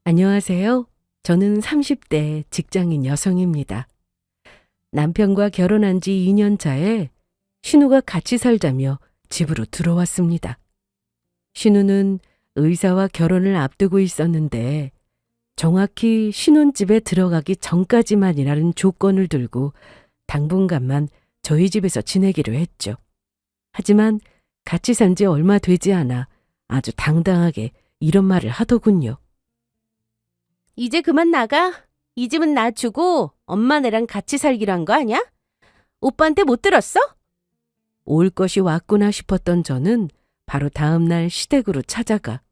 안녕하세요. 저는 30대 직장인 여성입니다. 남편과 결혼한 지 2년 차에 신우가 같이 살자며 집으로 들어왔습니다. 신우는 의사와 결혼을 앞두고 있었는데 정확히 신혼집에 들어가기 전까지만이라는 조건을 들고 당분간만 저희 집에서 지내기로 했죠. 하지만 같이 산 지 얼마 되지 않아 아주 당당하게 이런 말을 하더군요. 이제 그만 나가. 이 집은 나 주고 엄마네랑 같이 살기로 한 거 아니야? 오빠한테 못 들었어? 올 것이 왔구나 싶었던 저는 바로 다음 날 시댁으로 찾아가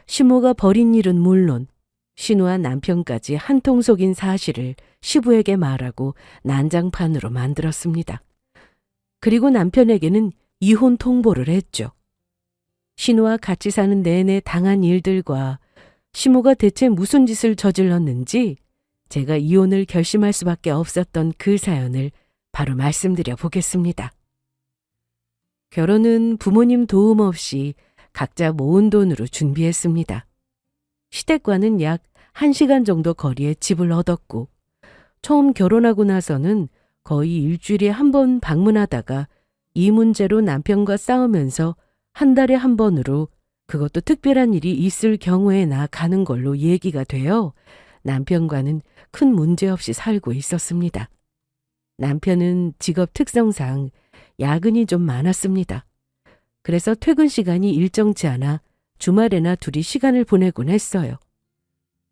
시모가 벌인 일은 물론 신우와 남편까지 한통 속인 사실을 시부에게 말하고 난장판으로 만들었습니다. 그리고 남편에게는 이혼 통보를 했죠. 신우와 같이 사는 내내 당한 일들과 시모가 대체 무슨 짓을 저질렀는지 제가 이혼을 결심할 수밖에 없었던 그 사연을 바로 말씀드려 보겠습니다. 결혼은 부모님 도움 없이 각자 모은 돈으로 준비했습니다. 시댁과는 약 1시간 정도 거리에 집을 얻었고 처음 결혼하고 나서는 거의 일주일에 한 번 방문하다가 이 문제로 남편과 싸우면서 한 달에 한 번으로 그것도 특별한 일이 있을 경우에나 가는 걸로 얘기가 되어 남편과는 큰 문제 없이 살고 있었습니다. 남편은 직업 특성상 야근이 좀 많았습니다. 그래서 퇴근 시간이 일정치 않아 주말에나 둘이 시간을 보내곤 했어요.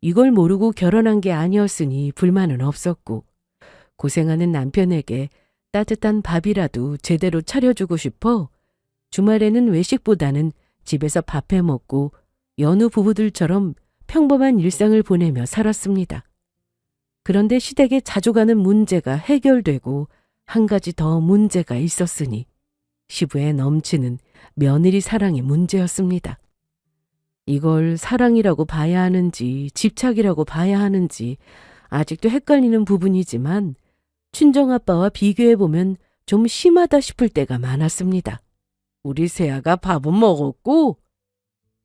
이걸 모르고 결혼한 게 아니었으니 불만은 없었고 고생하는 남편에게 따뜻한 밥이라도 제대로 차려주고 싶어 주말에는 외식보다는 집에서 밥해 먹고 여느 부부들처럼 평범한 일상을 보내며 살았습니다. 그런데 시댁에 자주 가는 문제가 해결되고 한 가지 더 문제가 있었으니 시부에 넘치는 며느리 사랑의 문제였습니다. 이걸 사랑이라고 봐야 하는지 집착이라고 봐야 하는지 아직도 헷갈리는 부분이지만 친정아빠와 비교해보면 좀 심하다 싶을 때가 많았습니다. 우리 세아가 밥은 먹었고?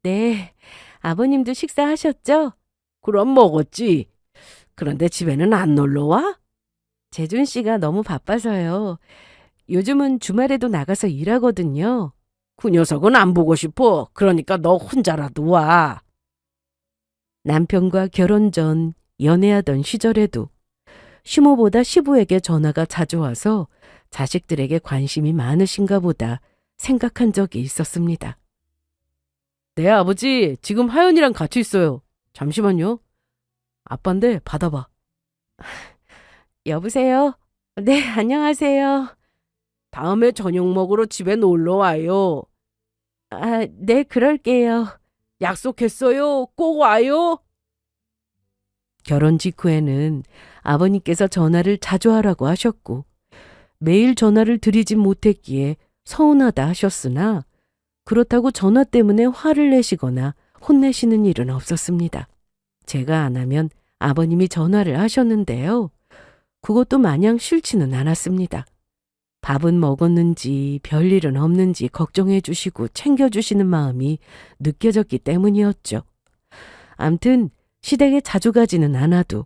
네, 아버님도 식사하셨죠? 그럼 먹었지. 그런데 집에는 안 놀러 와? 재준 씨가 너무 바빠서요. 요즘은 주말에도 나가서 일하거든요. 그 녀석은 안 보고 싶어. 그러니까 너 혼자라도 와. 남편과 결혼 전 연애하던 시절에도 시모보다 시부에게 전화가 자주 와서 자식들에게 관심이 많으신가 보다 생각한 적이 있었습니다. 네, 아버지. 지금 하연이랑 같이 있어요. 잠시만요. 아빠인데 받아봐. 여보세요? 네, 안녕하세요. 다음에 저녁 먹으러 집에 놀러 와요. 아, 네, 그럴게요. 약속했어요. 꼭 와요. 결혼 직후에는 아버님께서 전화를 자주 하라고 하셨고 매일 전화를 드리진 못했기에 서운하다 하셨으나 그렇다고 전화 때문에 화를 내시거나 혼내시는 일은 없었습니다. 제가 안 하면 아버님이 전화를 하셨는데요. 그것도 마냥 싫지는 않았습니다. 밥은 먹었는지 별일은 없는지 걱정해 주시고 챙겨주시는 마음이 느껴졌기 때문이었죠. 암튼 시댁에 자주 가지는 않아도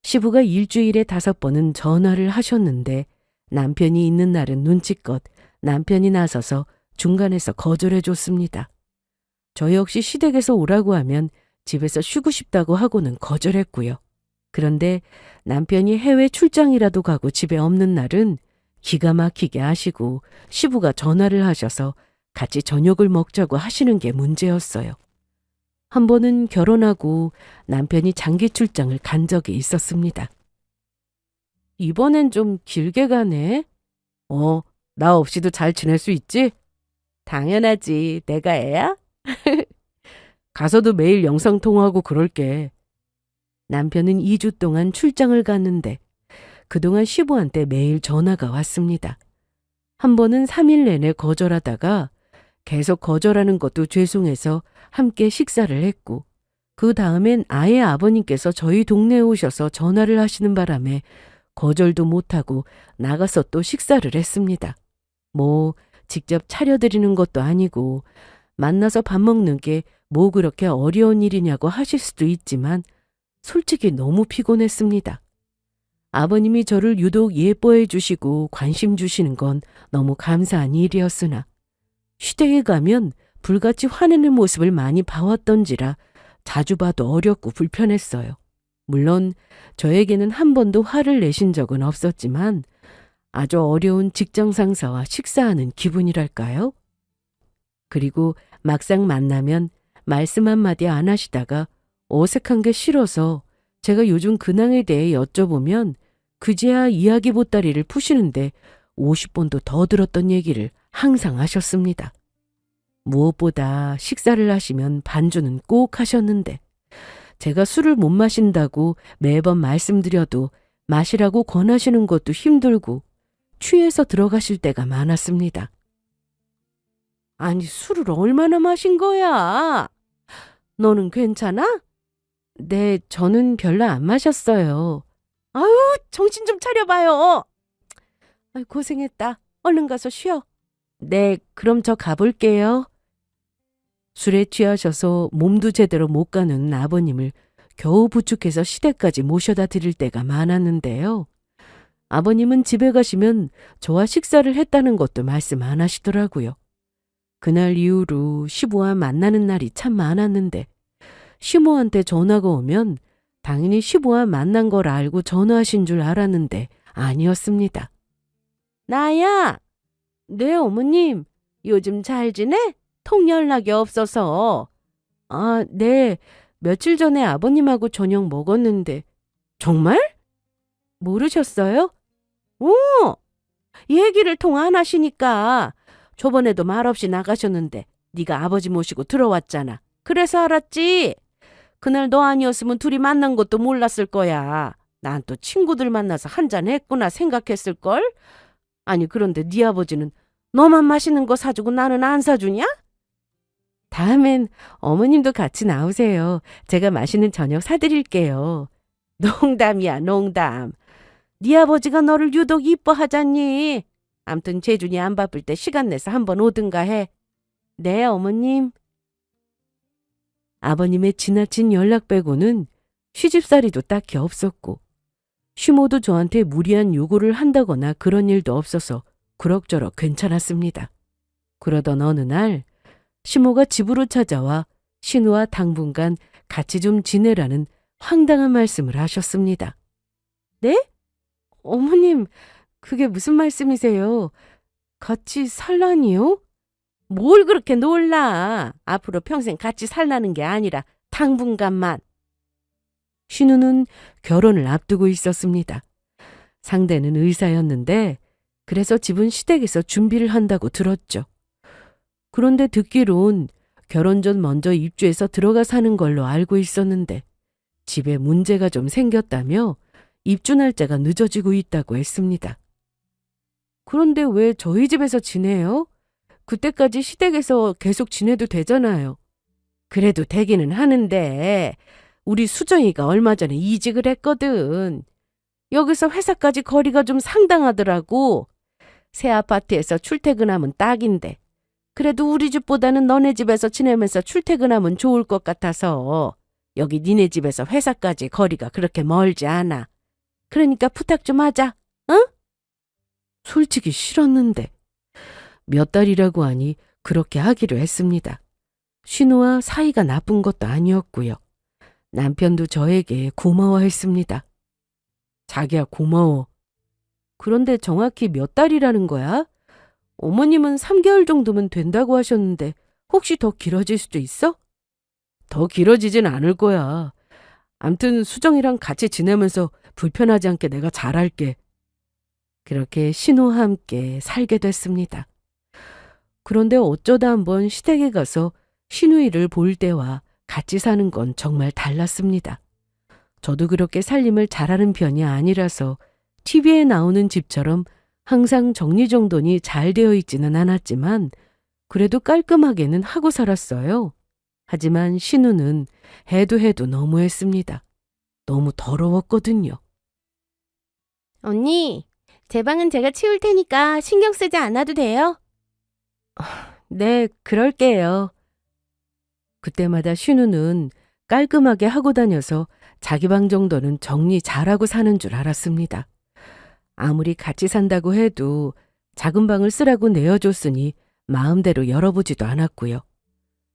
시부가 일주일에 5번은 전화를 하셨는데 남편이 있는 날은 눈치껏 남편이 나서서 중간에서 거절해 줬습니다. 저 역시 시댁에서 오라고 하면 집에서 쉬고 싶다고 하고는 거절했고요. 그런데 남편이 해외 출장이라도 가고 집에 없는 날은 기가 막히게 하시고 시부가 전화를 하셔서 같이 저녁을 먹자고 하시는 게 문제였어요. 한 번은 결혼하고 남편이 장기 출장을 간 적이 있었습니다. 이번엔 좀 길게 가네. 나 없이도 잘 지낼 수 있지? 당연하지. 내가 애야? 가서도 매일 영상통화하고 그럴게. 남편은 2주 동안 출장을 갔는데 그동안 시부한테 매일 전화가 왔습니다. 한 번은 3일 내내 거절하다가 계속 거절하는 것도 죄송해서 함께 식사를 했고 그 다음엔 아예 아버님께서 저희 동네에 오셔서 전화를 하시는 바람에 거절도 못하고 나가서 또 식사를 했습니다. 직접 차려드리는 것도 아니고 만나서 밥 먹는 게 뭐 그렇게 어려운 일이냐고 하실 수도 있지만 솔직히 너무 피곤했습니다. 아버님이 저를 유독 예뻐해 주시고 관심 주시는 건 너무 감사한 일이었으나 시댁에 가면 불같이 화내는 모습을 많이 봐왔던지라 자주 봐도 어렵고 불편했어요. 물론 저에게는 한 번도 화를 내신 적은 없었지만 아주 어려운 직장 상사와 식사하는 기분이랄까요? 그리고 막상 만나면 말씀 한마디 안 하시다가 어색한 게 싫어서 제가 요즘 근황에 대해 여쭤보면 그제야 이야기 보따리를 푸시는데 50번도 더 들었던 얘기를 항상 하셨습니다. 무엇보다 식사를 하시면 반주는 꼭 하셨는데 제가 술을 못 마신다고 매번 말씀드려도 마시라고 권하시는 것도 힘들고 취해서 들어가실 때가 많았습니다. 아니, 술을 얼마나 마신 거야? 너는 괜찮아? 네, 저는 별로 안 마셨어요. 아유, 정신 좀 차려봐요. 아유, 고생했다. 얼른 가서 쉬어. 네, 그럼 저 가볼게요. 술에 취하셔서 몸도 제대로 못 가는 아버님을 겨우 부축해서 시댁까지 모셔다 드릴 때가 많았는데요. 아버님은 집에 가시면 저와 식사를 했다는 것도 말씀 안 하시더라고요. 그날 이후로 시부와 만나는 날이 참 많았는데 시모한테 전화가 오면 당연히 시부와 만난 걸 알고 전화하신 줄 알았는데 아니었습니다. 나야! 네, 어머님. 요즘 잘 지내? 통 연락이 없어서. 아, 네. 며칠 전에 아버님하고 저녁 먹었는데. 정말? 모르셨어요? 오! 얘기를 통 안 하시니까. 저번에도 말없이 나가셨는데 네가 아버지 모시고 들어왔잖아. 그래서 알았지. 그날 너 아니었으면 둘이 만난 것도 몰랐을 거야. 난 또 친구들 만나서 한잔 했구나 생각했을걸? 아니, 그런데 네 아버지는 너만 맛있는 거 사주고 나는 안 사주냐? 다음엔 어머님도 같이 나오세요. 제가 맛있는 저녁 사드릴게요. 농담이야, 농담. 네 아버지가 너를 유독 이뻐하잖니. 암튼 재준이 안 바쁠 때 시간 내서 한번 오든가 해. 네, 어머님. 아버님의 지나친 연락 빼고는 시집살이도 딱히 없었고 시모도 저한테 무리한 요구를 한다거나 그런 일도 없어서 그럭저럭 괜찮았습니다. 그러던 어느 날 시모가 집으로 찾아와 신우와 당분간 같이 좀 지내라는 황당한 말씀을 하셨습니다. 네? 어머님, 그게 무슨 말씀이세요? 같이 살라니요? 뭘 그렇게 놀라? 앞으로 평생 같이 살라는 게 아니라 당분간만. 신우는 결혼을 앞두고 있었습니다. 상대는 의사였는데 그래서 집은 시댁에서 준비를 한다고 들었죠. 그런데 듣기론 결혼 전 먼저 입주해서 들어가 사는 걸로 알고 있었는데 집에 문제가 좀 생겼다며 입주 날짜가 늦어지고 있다고 했습니다. 그런데 왜 저희 집에서 지내요? 그때까지 시댁에서 계속 지내도 되잖아요. 그래도 되기는 하는데 우리 수정이가 얼마 전에 이직을 했거든. 여기서 회사까지 거리가 좀 상당하더라고. 새 아파트에서 출퇴근하면 딱인데 그래도 우리 집보다는 너네 집에서 지내면서 출퇴근하면 좋을 것 같아서 여기 니네 집에서 회사까지 거리가 그렇게 멀지 않아. 그러니까 부탁 좀 하자. 응? 솔직히 싫었는데 몇 달이라고 하니 그렇게 하기로 했습니다. 신우와 사이가 나쁜 것도 아니었고요. 남편도 저에게 고마워했습니다. 자기야, 고마워. 그런데 정확히 몇 달이라는 거야? 어머님은 3개월 정도면 된다고 하셨는데 혹시 더 길어질 수도 있어? 더 길어지진 않을 거야. 암튼 수정이랑 같이 지내면서 불편하지 않게 내가 잘할게. 그렇게 신우와 함께 살게 됐습니다. 그런데 어쩌다 한번 시댁에 가서 신우이를 볼 때와 같이 사는 건 정말 달랐습니다. 저도 그렇게 살림을 잘하는 편이 아니라서 TV에 나오는 집처럼 항상 정리정돈이 잘 되어 있지는 않았지만 그래도 깔끔하게는 하고 살았어요. 하지만 신우는 해도 너무했습니다. 너무 더러웠거든요. 언니, 제 방은 제가 치울 테니까 신경 쓰지 않아도 돼요? 네, 그럴게요. 그때마다 신우는 깔끔하게 하고 다녀서 자기 방 정도는 정리 잘하고 사는 줄 알았습니다. 아무리 같이 산다고 해도 작은 방을 쓰라고 내어줬으니 마음대로 열어보지도 않았고요.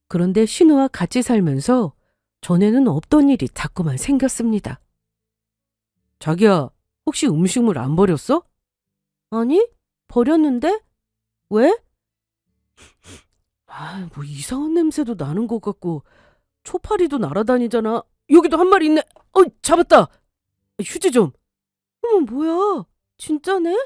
그런데 신우와 같이 살면서 전에는 없던 일이 자꾸만 생겼습니다. 자기야, 혹시 음식물 안 버렸어? 아니, 버렸는데? 왜? 뭐 이상한 냄새도 나는 것 같고 초파리도 날아다니잖아. 여기도 한 마리 있네. 잡았다. 휴지 좀. 어머, 뭐야. 진짜네?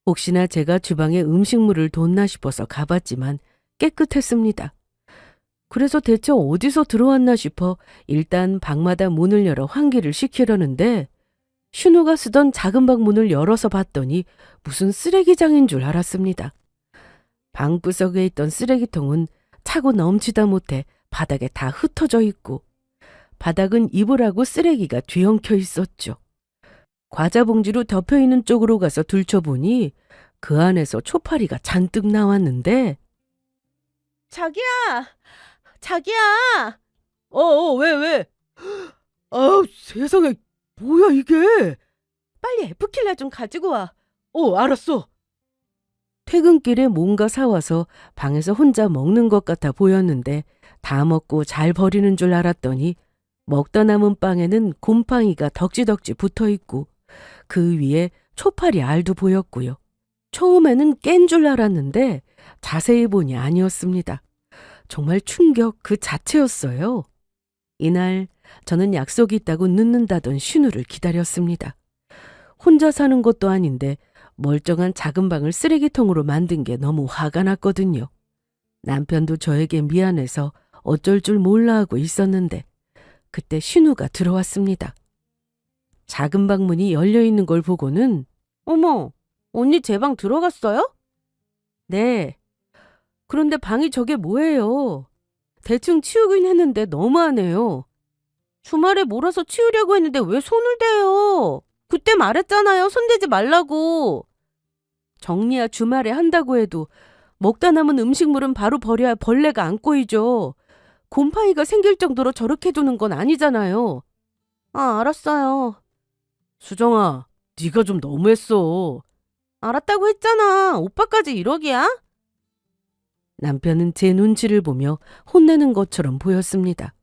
혹시나 제가 주방에 음식물을 뒀나 싶어서 가봤지만 깨끗했습니다. 그래서 대체 어디서 들어왔나 싶어 일단 방마다 문을 열어 환기를 시키려는데 신우가 쓰던 작은 방 문을 열어서 봤더니 무슨 쓰레기장인 줄 알았습니다. 방구석에 있던 쓰레기통은 차고 넘치다 못해 바닥에 다 흩어져 있고 바닥은 이불하고 쓰레기가 뒤엉켜 있었죠. 과자 봉지로 덮여있는 쪽으로 가서 들춰보니 그 안에서 초파리가 잔뜩 나왔는데 자기야! 자기야! 왜? 세상에, 뭐야 이게? 빨리 에프킬라 좀 가지고 와. 알았어. 퇴근길에 뭔가 사와서 방에서 혼자 먹는 것 같아 보였는데 다 먹고 잘 버리는 줄 알았더니 먹다 남은 빵에는 곰팡이가 덕지덕지 붙어 있고 그 위에 초파리 알도 보였고요. 처음에는 깬 줄 알았는데 자세히 보니 아니었습니다. 정말 충격 그 자체였어요. 이날 저는 약속이 있다고 늦는다던 신우를 기다렸습니다. 혼자 사는 것도 아닌데 멀쩡한 작은 방을 쓰레기통으로 만든 게 너무 화가 났거든요. 남편도 저에게 미안해서 어쩔 줄 몰라 하고 있었는데 그때 신우가 들어왔습니다. 작은 방 문이 열려 있는 걸 보고는 어머, 언니 제 방 들어갔어요? 네. 그런데 방이 저게 뭐예요? 대충 치우긴 했는데 너무하네요. 주말에 몰아서 치우려고 했는데 왜 손을 대요? 그때 말했잖아요. 손대지 말라고. 정리야 주말에 한다고 해도 먹다 남은 음식물은 바로 버려야 벌레가 안 꼬이죠. 곰팡이가 생길 정도로 저렇게 두는 건 아니잖아요. 아, 알았어요. 수정아, 네가 좀 너무했어. 알았다고 했잖아. 오빠까지 이러기야? 남편은 제 눈치를 보며 혼내는 것처럼 보였습니다.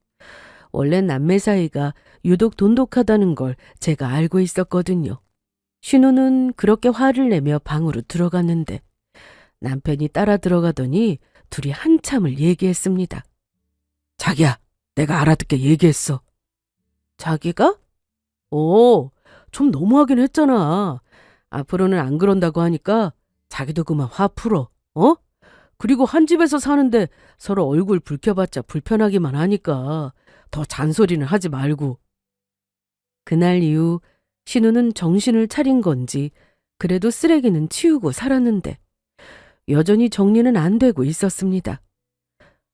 원래 남매 사이가 유독 돈독하다는 걸 제가 알고 있었거든요. 신우는 그렇게 화를 내며 방으로 들어갔는데 남편이 따라 들어가더니 둘이 한참을 얘기했습니다. 자기야, 내가 알아듣게 얘기했어. 자기가? 좀 너무하긴 했잖아. 앞으로는 안 그런다고 하니까 자기도 그만 화 풀어. 그리고 한 집에서 사는데 서로 얼굴 붉혀봤자 불편하기만 하니까 더 잔소리는 하지 말고. 그날 이후 신우는 정신을 차린 건지 그래도 쓰레기는 치우고 살았는데 여전히 정리는 안 되고 있었습니다.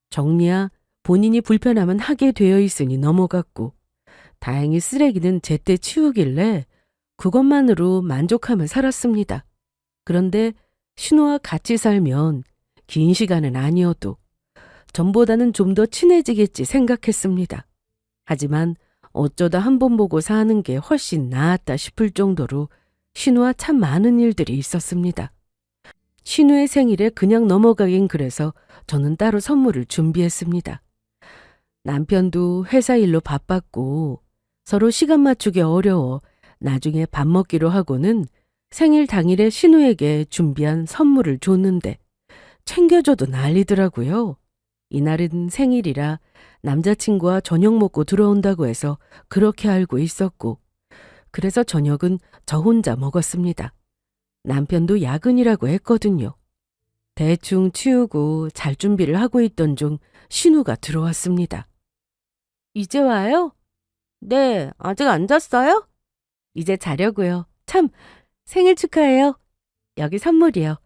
정리야 본인이 불편하면 하게 되어 있으니 넘어갔고 다행히 쓰레기는 제때 치우길래 그것만으로 만족하며 살았습니다. 그런데 신우와 같이 살면 긴 시간은 아니어도 전보다는 좀 더 친해지겠지 생각했습니다. 하지만 어쩌다 한 번 보고 사는 게 훨씬 나았다 싶을 정도로 신우와 참 많은 일들이 있었습니다. 신우의 생일에 그냥 넘어가긴 그래서 저는 따로 선물을 준비했습니다. 남편도 회사 일로 바빴고 서로 시간 맞추기 어려워 나중에 밥 먹기로 하고는 생일 당일에 신우에게 준비한 선물을 줬는데 챙겨줘도 난리더라고요. 이날은 생일이라 남자친구와 저녁 먹고 들어온다고 해서 그렇게 알고 있었고 그래서 저녁은 저 혼자 먹었습니다. 남편도 야근이라고 했거든요. 대충 치우고 잘 준비를 하고 있던 중 신우가 들어왔습니다. 이제 와요? 네, 아직 안 잤어요? 이제 자려고요. 참, 생일 축하해요. 여기 선물이요.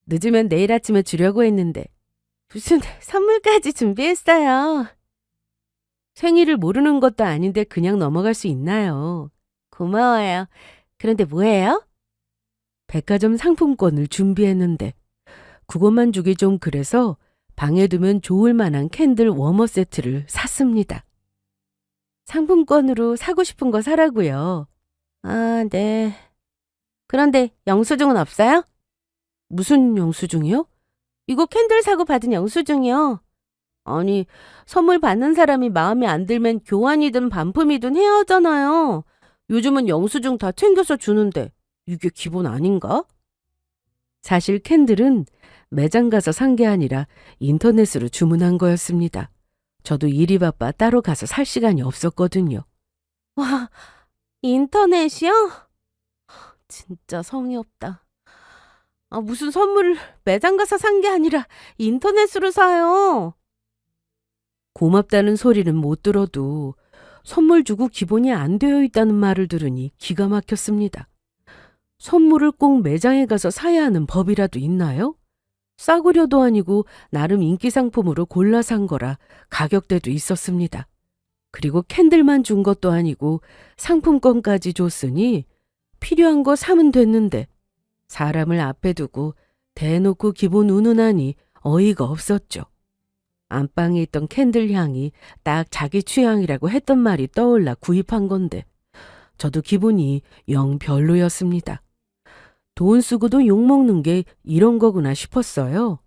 늦으면 내일 아침에 주려고 했는데. 무슨 선물까지 준비했어요. 생일을 모르는 것도 아닌데 그냥 넘어갈 수 있나요? 고마워요. 그런데 뭐예요? 백화점 상품권을 준비했는데 그것만 주기 좀 그래서 방에 두면 좋을 만한 캔들 워머 세트를 샀습니다. 상품권으로 사고 싶은 거 사라고요. 아, 네. 그런데 영수증은 없어요? 무슨 영수증이요? 이거 캔들 사고 받은 영수증이요. 아니, 선물 받는 사람이 마음에 안 들면 교환이든 반품이든 해야 하잖아요. 요즘은 영수증 다 챙겨서 주는데 이게 기본 아닌가? 사실 캔들은 매장 가서 산 게 아니라 인터넷으로 주문한 거였습니다. 저도 일이 바빠 따로 가서 살 시간이 없었거든요. 와, 인터넷이요? 진짜 성의 없다. 아, 무슨 선물을 매장 가서 산 게 아니라 인터넷으로 사요. 고맙다는 소리는 못 들어도 선물 주고 기본이 안 되어 있다는 말을 들으니 기가 막혔습니다. 선물을 꼭 매장에 가서 사야 하는 법이라도 있나요? 싸구려도 아니고 나름 인기 상품으로 골라 산 거라 가격대도 있었습니다. 그리고 캔들만 준 것도 아니고 상품권까지 줬으니 필요한 거 사면 됐는데 사람을 앞에 두고 대놓고 기본 운운하니 어이가 없었죠. 안방에 있던 캔들 향이 딱 자기 취향이라고 했던 말이 떠올라 구입한 건데 저도 기분이 영 별로였습니다. 돈 쓰고도 욕먹는 게 이런 거구나 싶었어요.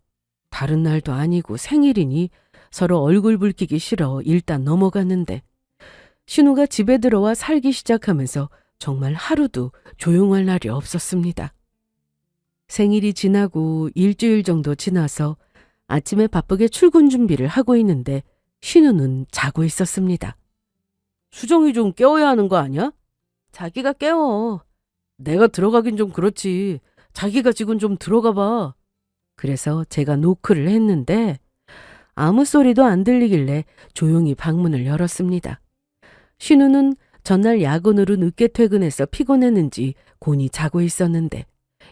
다른 날도 아니고 생일이니 서로 얼굴 붉히기 싫어 일단 넘어갔는데 신우가 집에 들어와 살기 시작하면서 정말 하루도 조용할 날이 없었습니다. 생일이 지나고 일주일 정도 지나서 아침에 바쁘게 출근 준비를 하고 있는데 신우는 자고 있었습니다. 수정이 좀 깨워야 하는 거 아니야? 자기가 깨워. 내가 들어가긴 좀 그렇지. 자기가 지금 좀 들어가 봐. 그래서 제가 노크를 했는데 아무 소리도 안 들리길래 조용히 방문을 열었습니다. 신우는 전날 야근으로 늦게 퇴근해서 피곤했는지 곤히 자고 있었는데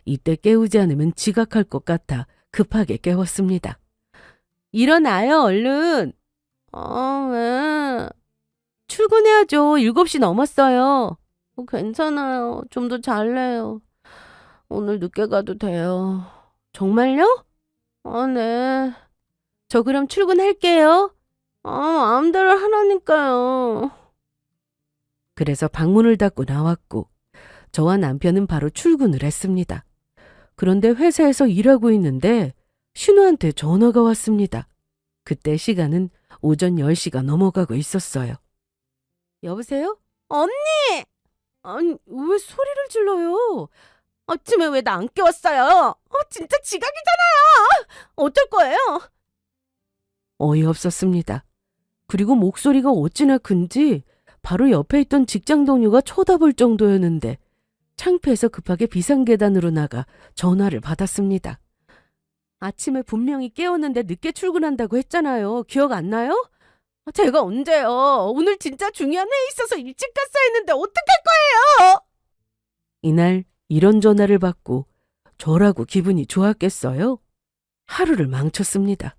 이때 깨우지 않으면 지각할 것 같아 급하게 깨웠습니다. 일어나요, 얼른. 왜? 출근해야죠. 7시 넘었어요. 괜찮아요. 좀 더 잘래요. 오늘 늦게 가도 돼요. 정말요? 네. 저 그럼 출근할게요. 마음대로 하라니까요. 그래서 방문을 닫고 나왔고 저와 남편은 바로 출근을 했습니다. 그런데 회사에서 일하고 있는데 신우한테 전화가 왔습니다. 그때 시간은 오전 10시가 넘어가고 있었어요. 여보세요? 언니! 아니, 왜 소리를 질러요? 아침에 왜 나 안 깨웠어요? 진짜 지각이잖아요! 어쩔 거예요? 어이없었습니다. 그리고 목소리가 어찌나 큰지 바로 옆에 있던 직장 동료가 쳐다볼 정도였는데 창피해서 급하게 비상계단으로 나가 전화를 받았습니다. 아침에 분명히 깨웠는데 늦게 출근한다고 했잖아요. 기억 안 나요? 제가 언제요? 오늘 진짜 중요한 회의 있어서 일찍 갔어야 했는데 어떡할 거예요? 이날 이런 전화를 받고 저라고 기분이 좋았겠어요? 하루를 망쳤습니다.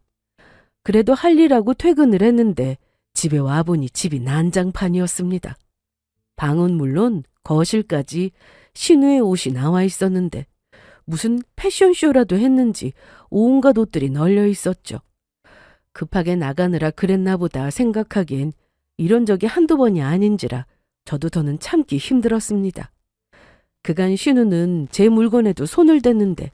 그래도 할 일하고 퇴근을 했는데 집에 와보니 집이 난장판이었습니다. 방은 물론 거실까지 신우의 옷이 나와 있었는데 무슨 패션쇼라도 했는지 온갖 옷들이 널려 있었죠. 급하게 나가느라 그랬나 보다 생각하기엔 이런 적이 한두 번이 아닌지라 저도 더는 참기 힘들었습니다. 그간 신우는 제 물건에도 손을 댔는데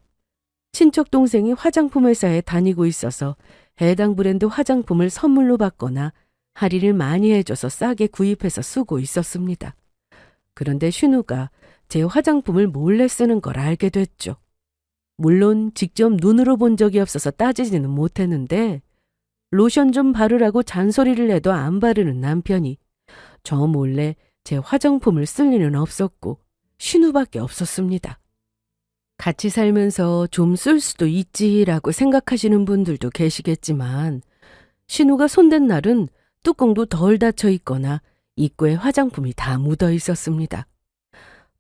친척 동생이 화장품 회사에 다니고 있어서 해당 브랜드 화장품을 선물로 받거나 할인을 많이 해줘서 싸게 구입해서 쓰고 있었습니다. 그런데 신우가 제 화장품을 몰래 쓰는 걸 알게 됐죠. 물론 직접 눈으로 본 적이 없어서 따지지는 못했는데 로션 좀 바르라고 잔소리를 해도 안 바르는 남편이 저 몰래 제 화장품을 쓸 일은 없었고 신우밖에 없었습니다. 같이 살면서 좀 쓸 수도 있지라고 생각하시는 분들도 계시겠지만 신우가 손댄 날은 뚜껑도 덜 닫혀 있거나 입구에 화장품이 다 묻어 있었습니다.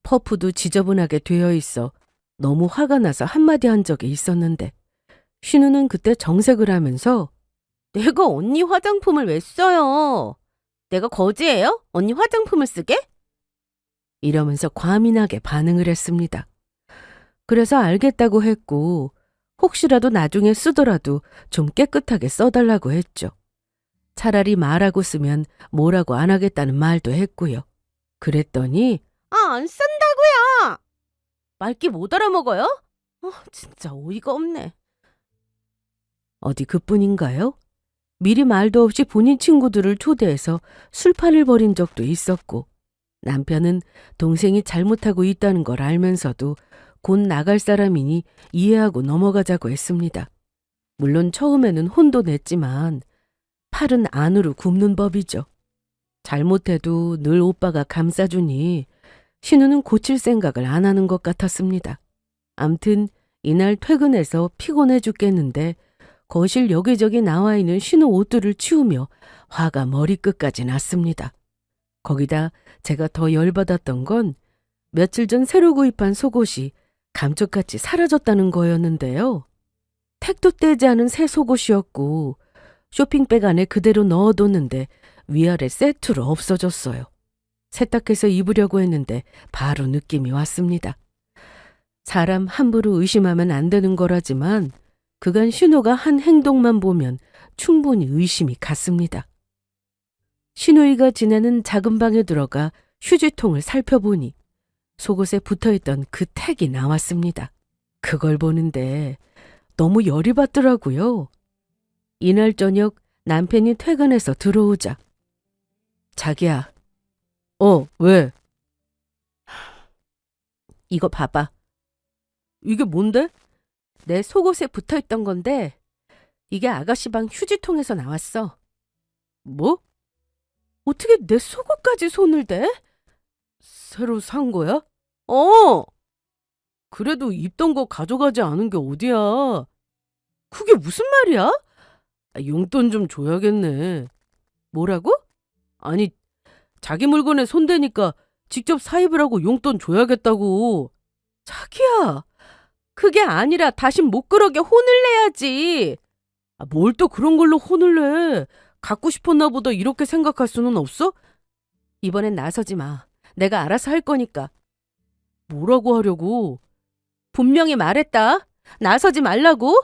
퍼프도 지저분하게 되어 있어 너무 화가 나서 한마디 한 적이 있었는데 신우는 그때 정색을 하면서 내가 언니 화장품을 왜 써요? 내가 거지예요? 언니 화장품을 쓰게? 이러면서 과민하게 반응을 했습니다. 그래서 알겠다고 했고 혹시라도 나중에 쓰더라도 좀 깨끗하게 써달라고 했죠. 차라리 말하고 쓰면 뭐라고 안 하겠다는 말도 했고요. 그랬더니 안 쓴다고요. 말귀 못 알아먹어요? 진짜 어이가 없네. 어디 그뿐인가요? 미리 말도 없이 본인 친구들을 초대해서 술판을 벌인 적도 있었고 남편은 동생이 잘못하고 있다는 걸 알면서도 곧 나갈 사람이니 이해하고 넘어가자고 했습니다. 물론 처음에는 혼도 냈지만 팔은 안으로 굽는 법이죠. 잘못해도 늘 오빠가 감싸주니 신우는 고칠 생각을 안 하는 것 같았습니다. 암튼 이날 퇴근해서 피곤해 죽겠는데 거실 여기저기 나와 있는 신우 옷들을 치우며 화가 머리끝까지 났습니다. 거기다 제가 더 열받았던 건 며칠 전 새로 구입한 속옷이 감쪽같이 사라졌다는 거였는데요. 택도 떼지 않은 새 속옷이었고 쇼핑백 안에 그대로 넣어뒀는데 위아래 세트로 없어졌어요. 세탁해서 입으려고 했는데 바로 느낌이 왔습니다. 사람 함부로 의심하면 안 되는 거라지만 그간 신우가 한 행동만 보면 충분히 의심이 갔습니다. 신우이가 지내는 작은 방에 들어가 휴지통을 살펴보니 속옷에 붙어있던 그 택이 나왔습니다. 그걸 보는데 너무 열이 받더라고요. 이날 저녁 남편이 퇴근해서 들어오자 자기야. 왜? 이거 봐봐. 이게 뭔데? 내 속옷에 붙어있던 건데 이게 아가씨 방 휴지통에서 나왔어. 뭐? 어떻게 내 속옷까지 손을 대? 새로 산 거야? 그래도 입던 거 가져가지 않은 게 어디야. 그게 무슨 말이야? 용돈 좀 줘야겠네. 뭐라고? 아니, 자기 물건에 손대니까 직접 사입을 하고 용돈 줘야겠다고. 자기야, 그게 아니라 다신 못 그러게 혼을 내야지. 뭘 또 그런 걸로 혼을 내. 갖고 싶었나 보다 이렇게 생각할 수는 없어? 이번엔 나서지 마. 내가 알아서 할 거니까. 뭐라고 하려고? 분명히 말했다. 나서지 말라고.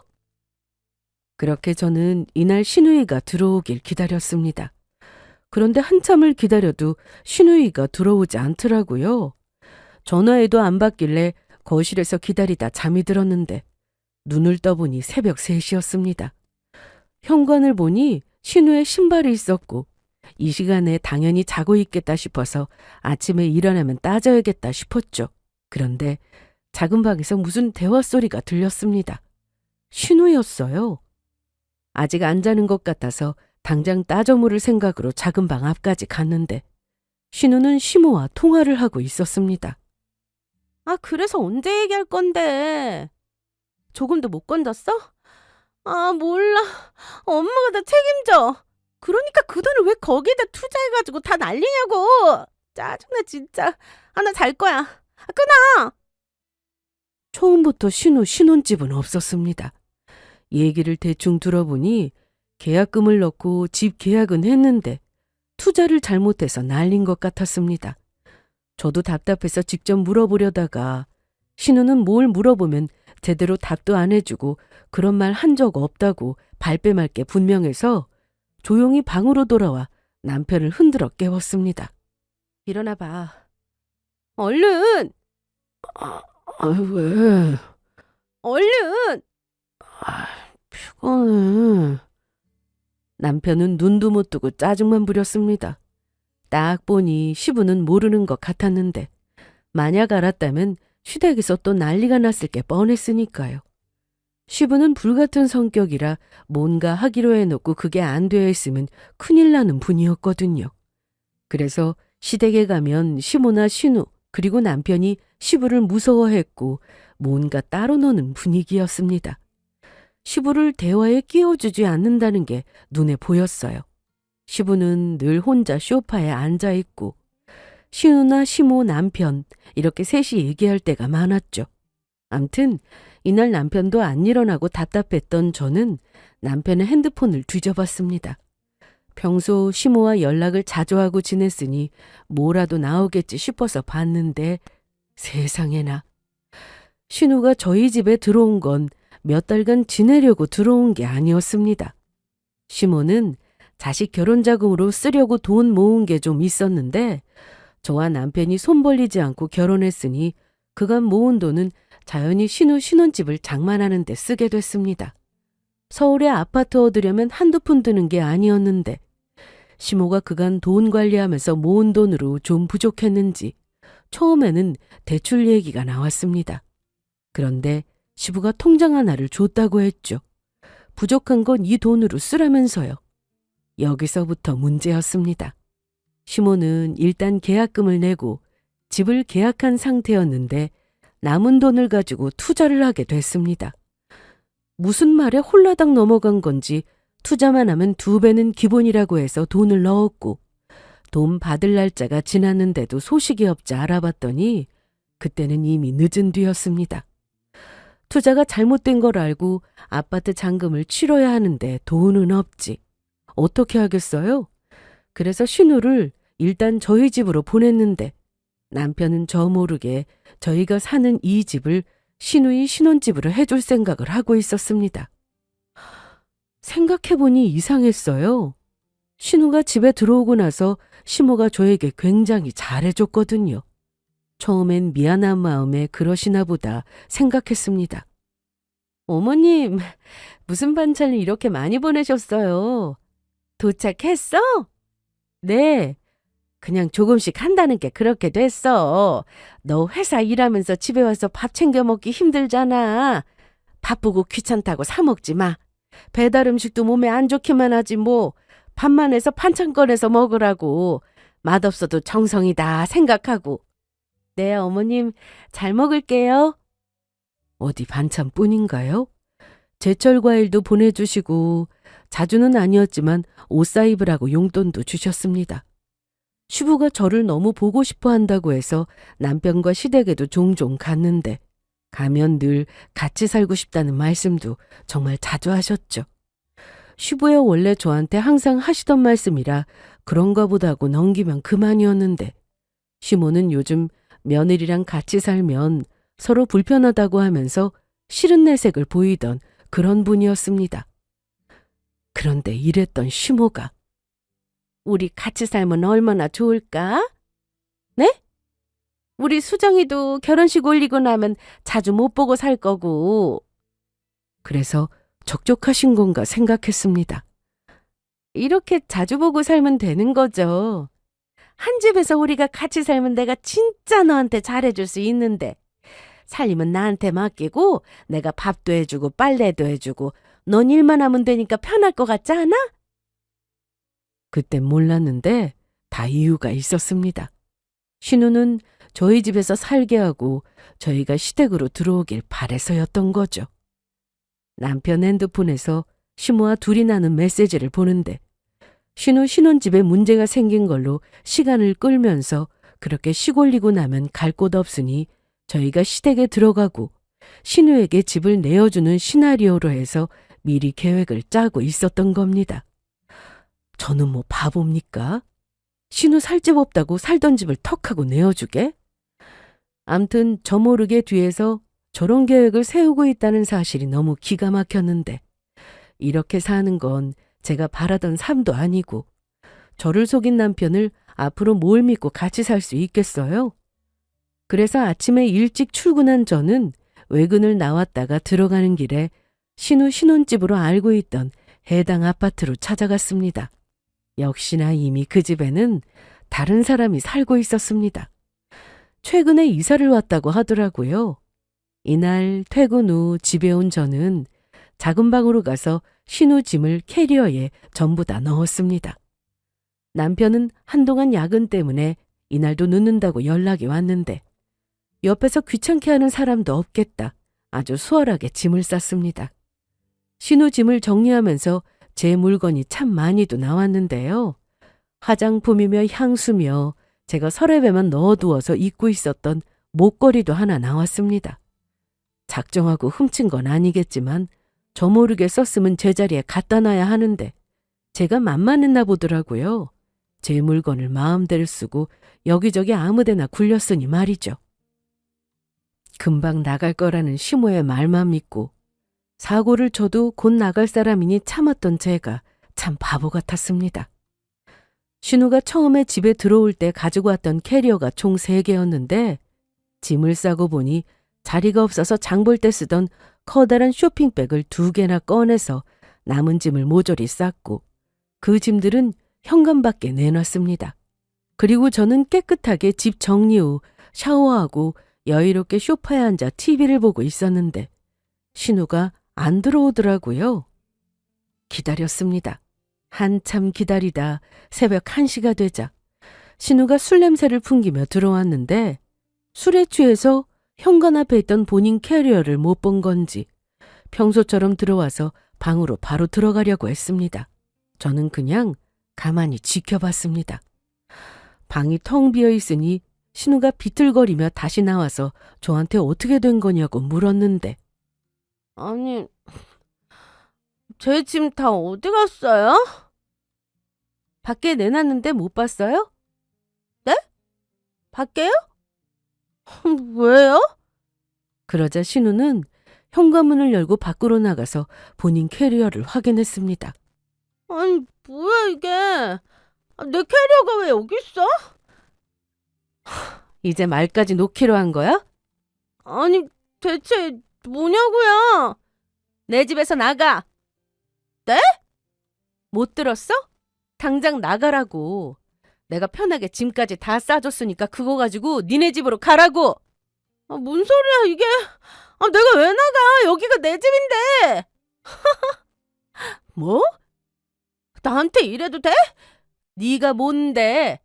그렇게 저는 이날 신우이가 들어오길 기다렸습니다. 그런데 한참을 기다려도 신우이가 들어오지 않더라고요. 전화해도 안 받길래 거실에서 기다리다 잠이 들었는데 눈을 떠보니 새벽 3시였습니다. 현관을 보니 신우의 신발이 있었고 이 시간에 당연히 자고 있겠다 싶어서 아침에 일어나면 따져야겠다 싶었죠. 그런데 작은 방에서 무슨 대화 소리가 들렸습니다. 신우였어요. 아직 안 자는 것 같아서 당장 따져 물을 생각으로 작은 방 앞까지 갔는데 신우는 시모와 통화를 하고 있었습니다. 그래서 언제 얘기할 건데? 조금도 못 건졌어? 몰라. 엄마가 다 책임져. 그러니까 그 돈을 왜 거기에다 투자해가지고 다 날리냐고. 짜증나 진짜. 나 잘 거야. 끊어. 처음부터 신우 신혼집은 없었습니다. 얘기를 대충 들어보니 계약금을 넣고 집 계약은 했는데 투자를 잘못해서 날린 것 같았습니다. 저도 답답해서 직접 물어보려다가 신우는 뭘 물어보면 제대로 답도 안 해주고 그런 말 한 적 없다고 발뺌할 게 분명해서 조용히 방으로 돌아와 남편을 흔들어 깨웠습니다. 일어나 봐. 얼른! 왜? 얼른! 피곤해. 남편은 눈도 못 뜨고 짜증만 부렸습니다. 딱 보니 시부는 모르는 것 같았는데 만약 알았다면 시댁에서 또 난리가 났을 게 뻔했으니까요. 시부는 불같은 성격이라 뭔가 하기로 해놓고 그게 안 되어 있으면 큰일 나는 분이었거든요. 그래서 시댁에 가면 시모나 신우 그리고 남편이 시부를 무서워했고 뭔가 따로 노는 분위기였습니다. 시부를 대화에 끼워주지 않는다는 게 눈에 보였어요. 시부는 늘 혼자 소파에 앉아있고 신우나 시모 남편 이렇게 셋이 얘기할 때가 많았죠. 암튼 이날 남편도 안 일어나고 답답했던 저는 남편의 핸드폰을 뒤져봤습니다. 평소 시모와 연락을 자주 하고 지냈으니 뭐라도 나오겠지 싶어서 봤는데 세상에나. 신우가 저희 집에 들어온 건 몇 달간 지내려고 들어온 게 아니었습니다. 시모는 자식 결혼 자금으로 쓰려고 돈 모은 게 좀 있었는데 저와 남편이 손 벌리지 않고 결혼했으니 그간 모은 돈은 자연히 신우 신혼집을 장만하는 데 쓰게 됐습니다. 서울에 아파트 얻으려면 한두 푼 드는 게 아니었는데 시모가 그간 돈 관리하면서 모은 돈으로 좀 부족했는지 처음에는 대출 얘기가 나왔습니다. 그런데 시부가 통장 하나를 줬다고 했죠. 부족한 건 이 돈으로 쓰라면서요. 여기서부터 문제였습니다. 시모는 일단 계약금을 내고 집을 계약한 상태였는데 남은 돈을 가지고 투자를 하게 됐습니다. 무슨 말에 홀라당 넘어간 건지 투자만 하면 2배는 기본이라고 해서 돈을 넣었고 돈 받을 날짜가 지났는데도 소식이 없자 알아봤더니 그때는 이미 늦은 뒤였습니다. 투자가 잘못된 걸 알고 아파트 잔금을 치러야 하는데 돈은 없지. 어떻게 하겠어요? 그래서 신우를 일단 저희 집으로 보냈는데 남편은 저 모르게 저희가 사는 이 집을 신우의 신혼집으로 해줄 생각을 하고 있었습니다. 생각해보니 이상했어요. 신우가 집에 들어오고 나서 시모가 저에게 굉장히 잘해줬거든요. 처음엔 미안한 마음에 그러시나 보다 생각했습니다. 어머님, 무슨 반찬을 이렇게 많이 보내셨어요? 도착했어? 네. 그냥 조금씩 한다는 게 그렇게 됐어. 너 회사 일하면서 집에 와서 밥 챙겨 먹기 힘들잖아. 바쁘고 귀찮다고 사 먹지 마. 배달 음식도 몸에 안 좋기만 하지 뭐. 밥만 해서 반찬 꺼내서 먹으라고. 맛없어도 정성이다 생각하고. 네, 어머님, 잘 먹을게요. 어디 반찬뿐인가요? 제철 과일도 보내주시고 자주는 아니었지만 옷 사 입으라고 용돈도 주셨습니다. 시부가 저를 너무 보고 싶어 한다고 해서 남편과 시댁에도 종종 갔는데 가면 늘 같이 살고 싶다는 말씀도 정말 자주 하셨죠. 시부야 원래 저한테 항상 하시던 말씀이라 그런가 보다 하고 넘기면 그만이었는데 시모는 요즘 며느리랑 같이 살면 서로 불편하다고 하면서 싫은 내색을 보이던 그런 분이었습니다. 그런데 이랬던 시모가 우리 같이 살면 얼마나 좋을까? 네? 우리 수정이도 결혼식 올리고 나면 자주 못 보고 살 거고. 그래서 적적하신 건가 생각했습니다. 이렇게 자주 보고 살면 되는 거죠. 한 집에서 우리가 같이 살면 내가 진짜 너한테 잘해줄 수 있는데 살림은 나한테 맡기고 내가 밥도 해주고 빨래도 해주고 넌 일만 하면 되니까 편할 것 같지 않아? 그땐 몰랐는데 다 이유가 있었습니다. 신우는 저희 집에서 살게 하고 저희가 시댁으로 들어오길 바래서였던 거죠. 남편 핸드폰에서 시모와 둘이 나눈 메시지를 보는데 신우 신혼집에 문제가 생긴 걸로 시간을 끌면서 그렇게 시골리고 나면 갈 곳 없으니 저희가 시댁에 들어가고 신우에게 집을 내어주는 시나리오로 해서 미리 계획을 짜고 있었던 겁니다. 저는 뭐 바보입니까? 신우 살 집 없다고 살던 집을 턱하고 내어주게? 암튼 저 모르게 뒤에서 저런 계획을 세우고 있다는 사실이 너무 기가 막혔는데 이렇게 사는 건 제가 바라던 삶도 아니고 저를 속인 남편을 앞으로 뭘 믿고 같이 살 수 있겠어요? 그래서 아침에 일찍 출근한 저는 외근을 나왔다가 들어가는 길에 신우 신혼집으로 알고 있던 해당 아파트로 찾아갔습니다. 역시나 이미 그 집에는 다른 사람이 살고 있었습니다. 최근에 이사를 왔다고 하더라고요. 이날 퇴근 후 집에 온 저는 작은 방으로 가서 신우 짐을 캐리어에 전부 다 넣었습니다. 남편은 한동안 야근 때문에 이날도 늦는다고 연락이 왔는데 옆에서 귀찮게 하는 사람도 없겠다. 아주 수월하게 짐을 쌌습니다. 신우 짐을 정리하면서 제 물건이 참 많이도 나왔는데요. 화장품이며 향수며 제가 서랍에만 넣어두어서 잊고 있었던 목걸이도 하나 나왔습니다. 작정하고 훔친 건 아니겠지만 저 모르게 썼으면 제자리에 갖다 놔야 하는데 제가 만만했나 보더라고요. 제 물건을 마음대로 쓰고 여기저기 아무데나 굴렸으니 말이죠. 금방 나갈 거라는 시모의 말만 믿고 사고를 쳐도 곧 나갈 사람이니 참았던 제가 참 바보 같았습니다. 신우가 처음에 집에 들어올 때 가지고 왔던 캐리어가 총 3개였는데 짐을 싸고 보니 자리가 없어서 장볼 때 쓰던 커다란 쇼핑백을 2개나 꺼내서 남은 짐을 모조리 쌌고 그 짐들은 현관 밖에 내놨습니다. 그리고 저는 깨끗하게 집 정리 후 샤워하고 여유롭게 소파에 앉아 TV를 보고 있었는데 신우가 안 들어오더라고요. 기다렸습니다. 한참 기다리다 새벽 1시가 되자 신우가 술 냄새를 풍기며 들어왔는데 술에 취해서 현관 앞에 있던 본인 캐리어를 못 본 건지 평소처럼 들어와서 방으로 바로 들어가려고 했습니다. 저는 그냥 가만히 지켜봤습니다. 방이 텅 비어 있으니 신우가 비틀거리며 다시 나와서 저한테 어떻게 된 거냐고 물었는데 아니, 제 짐 다 어디 갔어요? 밖에 내놨는데 못 봤어요? 네? 밖에요? 왜요? 그러자 신우는 현관문을 열고 밖으로 나가서 본인 캐리어를 확인했습니다. 아니, 뭐야 이게? 내 캐리어가 왜 여기 있어? 이제 말까지 놓기로 한 거야? 아니, 대체 뭐냐고요? 내 집에서 나가. 네? 못 들었어? 당장 나가라고. 내가 편하게 짐까지 다 싸줬으니까 그거 가지고 니네 집으로 가라고. 뭔 소리야 이게? 내가 왜 나가? 여기가 내 집인데. 뭐? 나한테 이래도 돼? 네가 뭔데?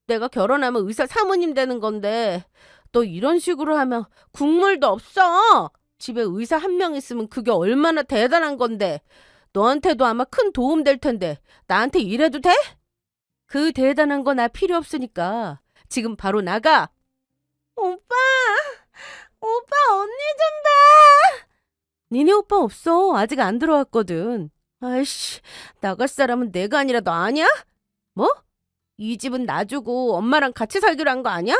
내가 결혼하면 의사 사모님 되는 건데 너 이런 식으로 하면 국물도 없어. 집에 의사 한 명 있으면 그게 얼마나 대단한 건데. 너한테도 아마 큰 도움 될 텐데 나한테 이래도 돼? 그 대단한 거 나 필요 없으니까 지금 바로 나가. 오빠 언니 좀 봐. 니네 오빠 없어. 아직 안 들어왔거든. 아이씨, 나갈 사람은 내가 아니라 너 아니야? 뭐? 이 집은 나 주고 엄마랑 같이 살기로 한 거 아니야?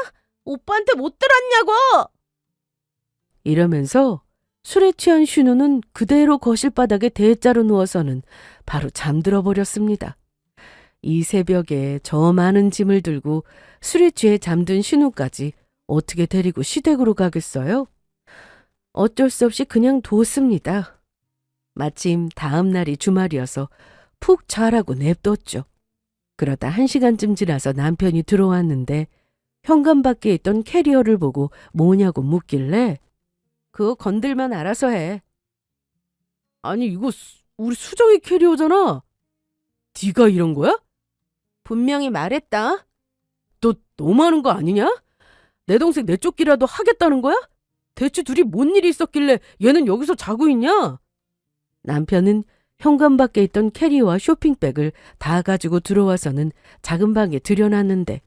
오빠한테 못 들었냐고! 이러면서 술에 취한 신우는 그대로 거실 바닥에 대자로 누워서는 바로 잠들어 버렸습니다. 이 새벽에 저 많은 짐을 들고 술에 취해 잠든 신우까지 어떻게 데리고 시댁으로 가겠어요? 어쩔 수 없이 그냥 뒀습니다. 마침 다음 날이 주말이어서 푹 자라고 냅뒀죠. 그러다 1시간쯤 지나서 남편이 들어왔는데 현관 밖에 있던 캐리어를 보고 뭐냐고 묻길래 그거 건들면 알아서 해. 아니 이거 우리 수정이 캐리어잖아. 네가 이런 거야? 분명히 말했다. 너 너무하는 거 아니냐? 내 동생 내쫓기라도 하겠다는 거야? 대체 둘이 뭔 일이 있었길래 얘는 여기서 자고 있냐? 남편은 현관 밖에 있던 캐리어와 쇼핑백을 다 가지고 들어와서는 작은 방에 들여놨는데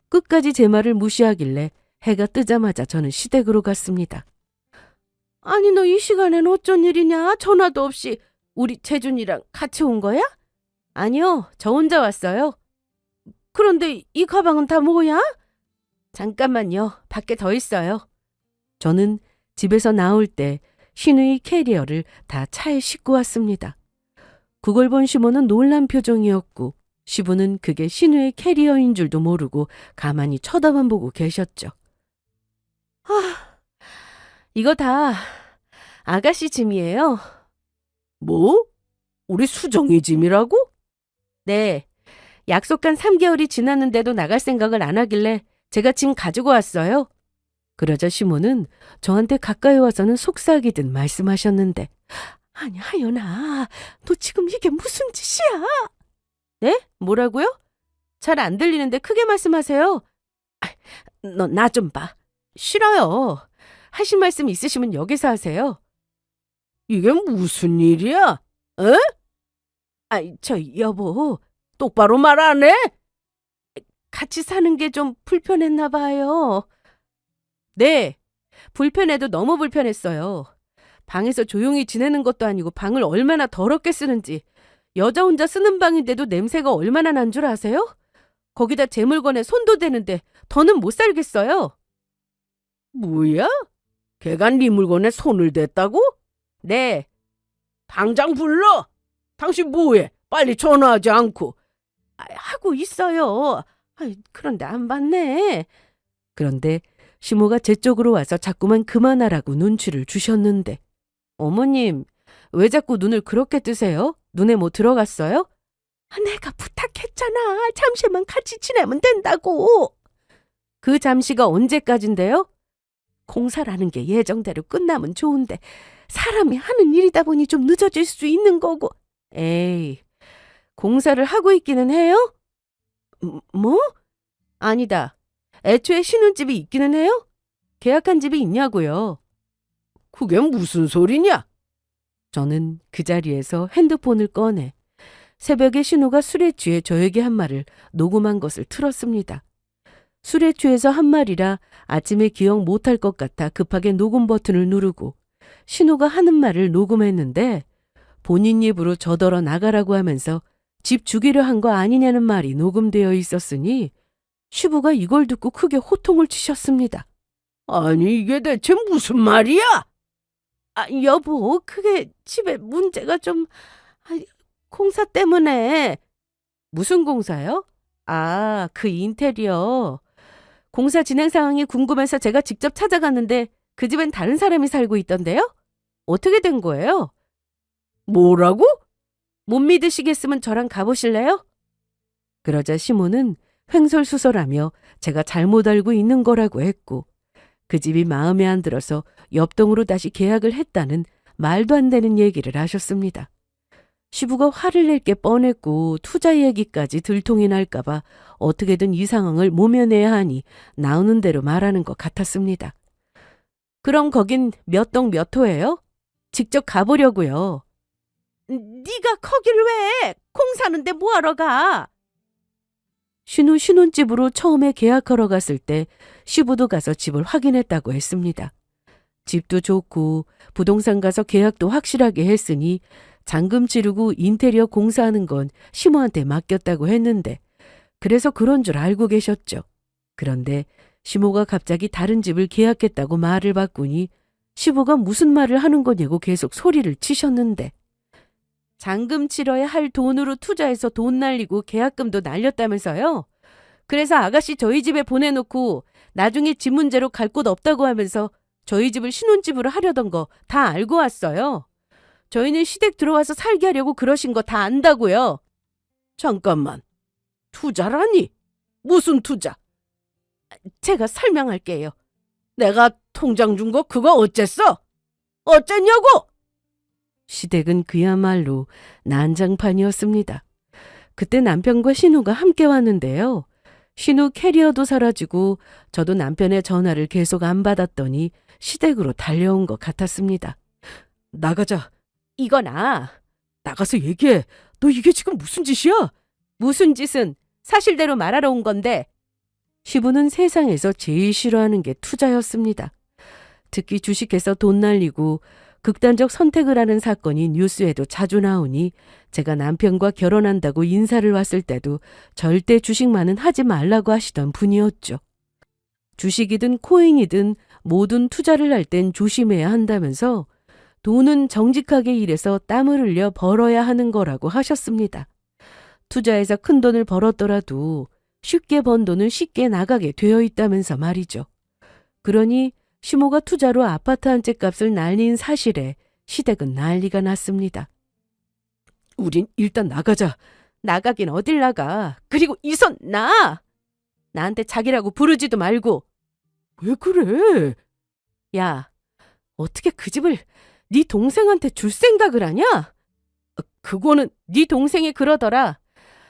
끝까지 제 말을 무시하길래 해가 뜨자마자 저는 시댁으로 갔습니다. 아니 너 이 시간엔 어쩐 일이냐? 전화도 없이 우리 재준이랑 같이 온 거야? 아니요, 저 혼자 왔어요. 그런데 이 가방은 다 뭐야? 잠깐만요, 밖에 더 있어요. 저는 집에서 나올 때 신우의 캐리어를 다 차에 싣고 왔습니다. 그걸 본 시모는 놀란 표정이었고 시부는 그게 신우의 캐리어인 줄도 모르고 가만히 쳐다만 보고 계셨죠. 이거 다 아가씨 짐이에요. 뭐? 우리 수정이 짐이라고? 네. 약속한 3개월이 지났는데도 나갈 생각을 안 하길래 제가 짐 가지고 왔어요. 그러자 시모는 저한테 가까이 와서는 속삭이듯 말씀하셨는데 아니 하연아, 너 지금 이게 무슨 짓이야? 네? 뭐라고요? 잘 안 들리는데 크게 말씀하세요. 너 나 좀 봐. 싫어요. 하실 말씀 있으시면 여기서 하세요. 이게 무슨 일이야? 에? 아이, 저 여보, 똑바로 말 안 해? 같이 사는 게 좀 불편했나 봐요. 네, 불편해도 너무 불편했어요. 방에서 조용히 지내는 것도 아니고 방을 얼마나 더럽게 쓰는지. 여자 혼자 쓰는 방인데도 냄새가 얼마나 난 줄 아세요? 거기다 제 물건에 손도 대는데 더는 못 살겠어요. 뭐야? 걔가 네 물건에 손을 댔다고? 네, 당장 불러. 당신 뭐해? 빨리 전화하지 않고. 하고 있어요. 그런데 안 받네. 그런데 시모가 제 쪽으로 와서 자꾸만 그만하라고 눈치를 주셨는데 어머님, 왜 자꾸 눈을 그렇게 뜨세요? 눈에 뭐 들어갔어요? 내가 부탁했잖아. 잠시만 같이 지내면 된다고. 그 잠시가 언제까진데요? 공사라는 게 예정대로 끝나면 좋은데 사람이 하는 일이다 보니 좀 늦어질 수 있는 거고. 에이, 공사를 하고 있기는 해요? 뭐? 아니다. 애초에 신혼집이 있기는 해요? 계약한 집이 있냐고요. 그게 무슨 소리냐? 저는 그 자리에서 핸드폰을 꺼내 새벽에 신우가 술에 취해 저에게 한 말을 녹음한 것을 틀었습니다. 술에 취해서 한 말이라 아침에 기억 못할 것 같아 급하게 녹음 버튼을 누르고 신우가 하는 말을 녹음했는데 본인 입으로 저더러 나가라고 하면서 집 주기로 한 거 아니냐는 말이 녹음되어 있었으니 시부가 이걸 듣고 크게 호통을 치셨습니다. 아니 이게 대체 무슨 말이야? 여보, 그게 집에 문제가 좀... 공사 때문에. 무슨 공사요? 그 인테리어. 공사 진행 상황이 궁금해서 제가 직접 찾아갔는데 그 집엔 다른 사람이 살고 있던데요? 어떻게 된 거예요? 뭐라고? 못 믿으시겠으면 저랑 가보실래요? 그러자 시모는 횡설수설하며 제가 잘못 알고 있는 거라고 했고 그 집이 마음에 안 들어서 옆동으로 다시 계약을 했다는 말도 안 되는 얘기를 하셨습니다. 시부가 화를 낼 게 뻔했고 투자 얘기까지 들통이 날까봐 어떻게든 이 상황을 모면해야 하니 나오는 대로 말하는 것 같았습니다. 그럼 거긴 몇 동 몇 호예요? 직접 가보려고요. 네가 거길 왜? 공사하는데 뭐하러 가? 신우 신혼집으로 처음에 계약하러 갔을 때 시부도 가서 집을 확인했다고 했습니다. 집도 좋고 부동산 가서 계약도 확실하게 했으니 잔금 치르고 인테리어 공사하는 건 시모한테 맡겼다고 했는데 그래서 그런 줄 알고 계셨죠. 그런데 시모가 갑자기 다른 집을 계약했다고 말을 바꾸니 시부가 무슨 말을 하는 거냐고 계속 소리를 치셨는데 잔금 치러야 할 돈으로 투자해서 돈 날리고 계약금도 날렸다면서요? 그래서 아가씨 저희 집에 보내놓고 나중에 집 문제로 갈 곳 없다고 하면서 저희 집을 신혼집으로 하려던 거 다 알고 왔어요. 저희는 시댁 들어와서 살게 하려고 그러신 거 다 안다고요. 잠깐만. 투자라니? 무슨 투자? 제가 설명할게요. 내가 통장 준 거 그거 어쨌어? 어쨌냐고? 시댁은 그야말로 난장판이었습니다. 그때 남편과 신우가 함께 왔는데요. 신우 캐리어도 사라지고 저도 남편의 전화를 계속 안 받았더니 시댁으로 달려온 것 같았습니다. 나가자. 이거나. 나가서 얘기해. 너 이게 지금 무슨 짓이야? 무슨 짓은 사실대로 말하러 온 건데. 시부는 세상에서 제일 싫어하는 게 투자였습니다. 특히 주식해서 돈 날리고 극단적 선택을 하는 사건이 뉴스에도 자주 나오니 제가 남편과 결혼한다고 인사를 왔을 때도 절대 주식만은 하지 말라고 하시던 분이었죠. 주식이든 코인이든 모든 투자를 할 땐 조심해야 한다면서 돈은 정직하게 일해서 땀을 흘려 벌어야 하는 거라고 하셨습니다. 투자해서 큰 돈을 벌었더라도 쉽게 번 돈은 쉽게 나가게 되어 있다면서 말이죠. 그러니 시모가 투자로 아파트 한 채 값을 날린 사실에 시댁은 난리가 났습니다. 우린 일단 나가자. 나가긴 어딜 나가. 그리고 이 손 놔! 나한테 자기라고 부르지도 말고. 왜 그래? 야, 어떻게 그 집을 네 동생한테 줄 생각을 하냐? 그거는 네 동생이 그러더라.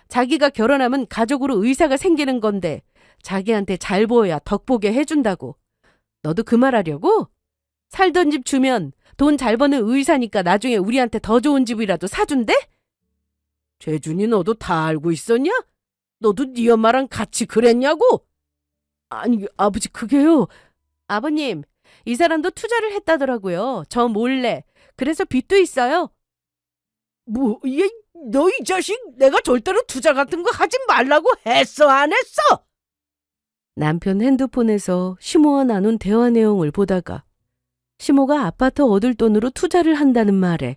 자기가 결혼하면 가족으로 의사가 생기는 건데 자기한테 잘 보여야 덕보게 해준다고. 너도 그 말 하려고? 살던 집 주면 돈 잘 버는 의사니까 나중에 우리한테 더 좋은 집이라도 사준대? 재준이 너도 다 알고 있었냐? 너도 네 엄마랑 같이 그랬냐고? 아니, 아버지 그게요. 아버님, 이 사람도 투자를 했다더라고요. 저 몰래. 그래서 빚도 있어요. 뭐, 너 이 자식 내가 절대로 투자 같은 거 하지 말라고 했어 안 했어? 남편 핸드폰에서 시모와 나눈 대화 내용을 보다가 시모가 아파트 얻을 돈으로 투자를 한다는 말에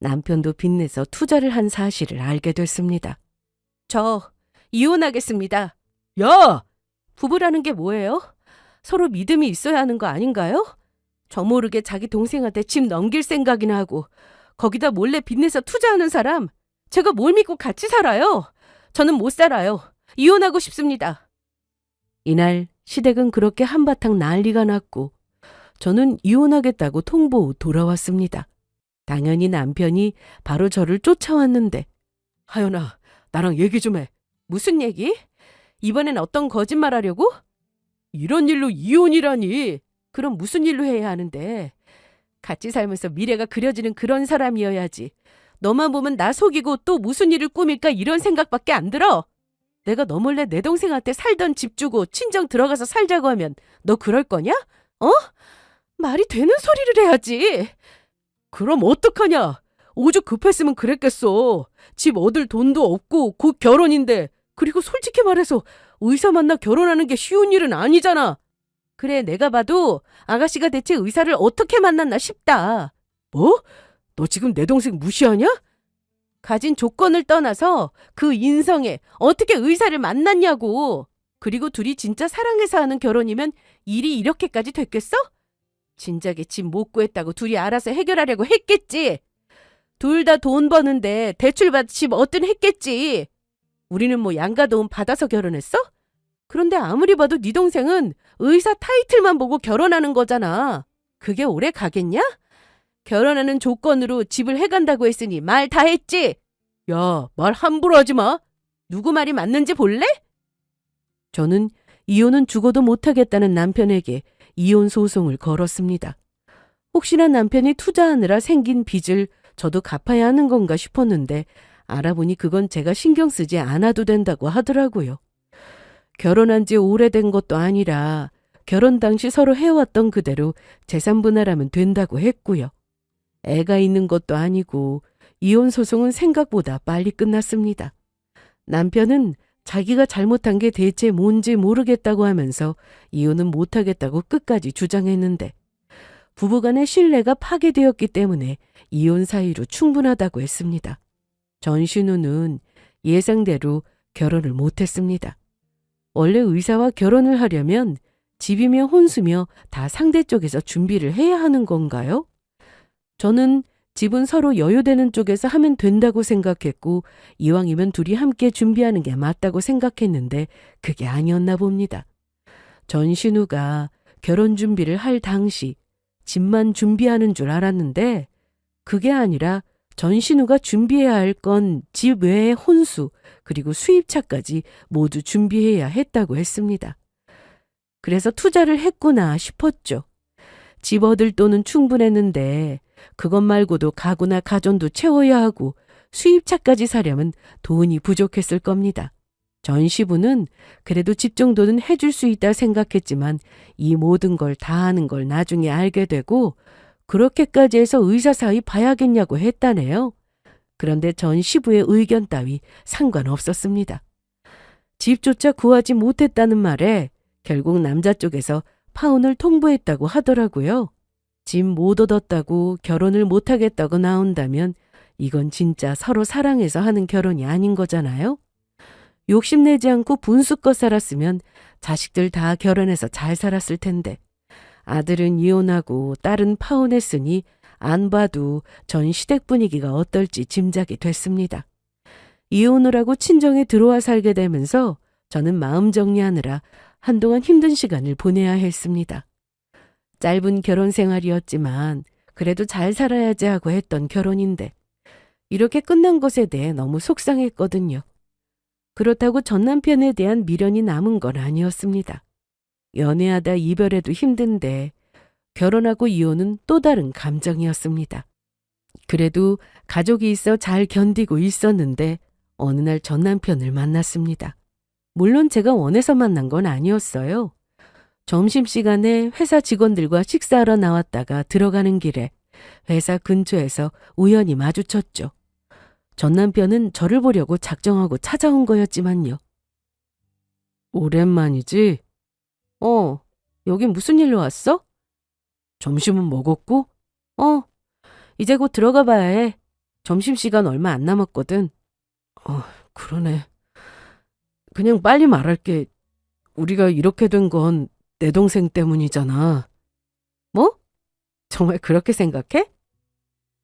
남편도 빚내서 투자를 한 사실을 알게 됐습니다. 저 이혼하겠습니다. 야! 부부라는 게 뭐예요? 서로 믿음이 있어야 하는 거 아닌가요? 저 모르게 자기 동생한테 집 넘길 생각이나 하고 거기다 몰래 빚내서 투자하는 사람 제가 뭘 믿고 같이 살아요? 저는 못 살아요. 이혼하고 싶습니다. 이날 시댁은 그렇게 한바탕 난리가 났고 저는 이혼하겠다고 통보 후 돌아왔습니다. 당연히 남편이 바로 저를 쫓아왔는데 하연아, 나랑 얘기 좀 해. 무슨 얘기? 이번엔 어떤 거짓말 하려고? 이런 일로 이혼이라니. 그럼 무슨 일로 해야 하는데? 같이 살면서 미래가 그려지는 그런 사람이어야지. 너만 보면 나 속이고 또 무슨 일을 꾸밀까 이런 생각밖에 안 들어. 내가 너 몰래 내 동생한테 살던 집 주고 친정 들어가서 살자고 하면 너 그럴 거냐? 어? 말이 되는 소리를 해야지. 그럼 어떡하냐? 오죽 급했으면 그랬겠어. 집 얻을 돈도 없고 곧 결혼인데. 그리고 솔직히 말해서 의사 만나 결혼하는 게 쉬운 일은 아니잖아. 그래, 내가 봐도 아가씨가 대체 의사를 어떻게 만났나 싶다. 뭐? 너 지금 내 동생 무시하냐? 가진 조건을 떠나서 그 인성에 어떻게 의사를 만났냐고. 그리고 둘이 진짜 사랑해서 하는 결혼이면 일이 이렇게까지 됐겠어? 진작에 집 못 구했다고 둘이 알아서 해결하려고 했겠지. 둘 다 돈 버는데 대출받아 집 얻든 했겠지. 우리는 뭐 양가 도움 받아서 결혼했어? 그런데 아무리 봐도 네 동생은 의사 타이틀만 보고 결혼하는 거잖아. 그게 오래 가겠냐? 결혼하는 조건으로 집을 해간다고 했으니 말 다 했지? 야, 말 함부로 하지 마. 누구 말이 맞는지 볼래? 저는 이혼은 죽어도 못하겠다는 남편에게 이혼 소송을 걸었습니다. 혹시나 남편이 투자하느라 생긴 빚을 저도 갚아야 하는 건가 싶었는데 알아보니 그건 제가 신경 쓰지 않아도 된다고 하더라고요. 결혼한 지 오래된 것도 아니라 결혼 당시 서로 해왔던 그대로 재산 분할하면 된다고 했고요. 애가 있는 것도 아니고 이혼 소송은 생각보다 빨리 끝났습니다. 남편은 자기가 잘못한 게 대체 뭔지 모르겠다고 하면서 이혼은 못하겠다고 끝까지 주장했는데 부부간의 신뢰가 파괴되었기 때문에 이혼 사유로 충분하다고 했습니다. 전신우는 예상대로 결혼을 못했습니다. 원래 의사와 결혼을 하려면 집이며 혼수며 다 상대 쪽에서 준비를 해야 하는 건가요? 저는 집은 서로 여유되는 쪽에서 하면 된다고 생각했고 이왕이면 둘이 함께 준비하는 게 맞다고 생각했는데 그게 아니었나 봅니다. 전신우가 결혼 준비를 할 당시 집만 준비하는 줄 알았는데 그게 아니라 전신우가 준비해야 할 건 집 외의 혼수 그리고 수입차까지 모두 준비해야 했다고 했습니다. 그래서 투자를 했구나 싶었죠. 집 얻을 돈은 충분했는데 그것 말고도 가구나 가전도 채워야 하고 수입차까지 사려면 돈이 부족했을 겁니다. 전 시부는 그래도 집 정도는 해줄 수 있다 생각했지만 이 모든 걸 다 하는 걸 나중에 알게 되고 그렇게까지 해서 의사 사위 봐야겠냐고 했다네요. 그런데 전 시부의 의견 따위 상관없었습니다. 집조차 구하지 못했다는 말에 결국 남자 쪽에서 파혼을 통보했다고 하더라고요. 집 못 얻었다고 결혼을 못하겠다고 나온다면 이건 진짜 서로 사랑해서 하는 결혼이 아닌 거잖아요. 욕심내지 않고 분수껏 살았으면 자식들 다 결혼해서 잘 살았을 텐데 아들은 이혼하고 딸은 파혼했으니 안 봐도 전 시댁 분위기가 어떨지 짐작이 됐습니다. 이혼을 하고 친정에 들어와 살게 되면서 저는 마음 정리하느라 한동안 힘든 시간을 보내야 했습니다. 짧은 결혼 생활이었지만 그래도 잘 살아야지 하고 했던 결혼인데 이렇게 끝난 것에 대해 너무 속상했거든요. 그렇다고 전 남편에 대한 미련이 남은 건 아니었습니다. 연애하다 이별해도 힘든데 결혼하고 이혼은 또 다른 감정이었습니다. 그래도 가족이 있어 잘 견디고 있었는데 어느 날 전 남편을 만났습니다. 물론 제가 원해서 만난 건 아니었어요. 점심시간에 회사 직원들과 식사하러 나왔다가 들어가는 길에 회사 근처에서 우연히 마주쳤죠. 전 남편은 저를 보려고 작정하고 찾아온 거였지만요. 오랜만이지? 여긴 무슨 일로 왔어? 점심은 먹었고? 이제 곧 들어가 봐야 해. 점심시간 얼마 안 남았거든. 그러네. 그냥 빨리 말할게. 우리가 이렇게 된 건 내 동생 때문이잖아. 뭐? 정말 그렇게 생각해?